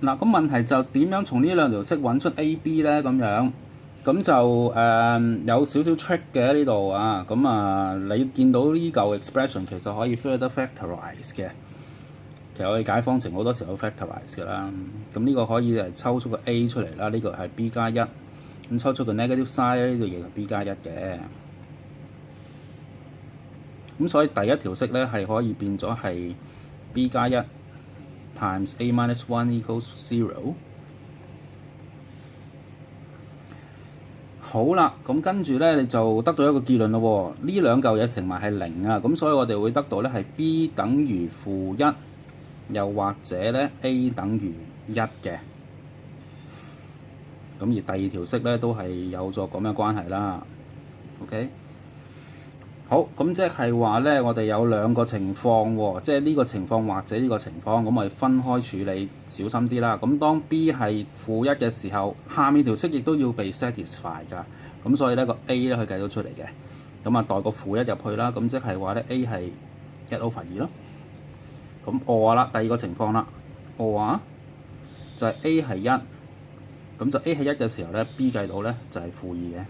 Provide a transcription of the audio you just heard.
嗱，咁問題就點樣從呢兩條式揾出 A、B 咧？咁樣咁就有少少 trick 嘅呢度啊。咁你見到呢嚿 expression 其實可以 further factorize 嘅。其實我哋解方程好多時候都 factorize 㗎啦。咁呢個可以係抽出個 A 出嚟啦，呢個係 B 加1。咁抽出個 negative side 呢度亦係 B 加1嘅。咁所以第一條式咧係可以變咗係 B 加1 times A minus 1 equals 0。好啦，咁跟住咧你就得到一個結論咯喎。呢兩嚿嘢乘埋係0啊，咁所以我哋會得到咧係 B 等於-1，又或者咧 A 等於1嘅。咁而第二條式咧都係有咗咁嘅關係啦。OK。好，咁即係話咧，我哋有兩個情況喎，即係呢個情況或者呢個情況，咁我哋分開處理，小心啲啦。咁當 B 係-1嘅時候，下面條式亦都要被 satisfy 㗎。咁所以咧個 A 咧可以計到出嚟嘅。咁代個-1入去啦，咁即係話咧 A 係1/2咯。咁or啦，第二個情況啦，or就係 A 係1，咁就 A 係1嘅時候咧 ，B 計到咧就係-2嘅。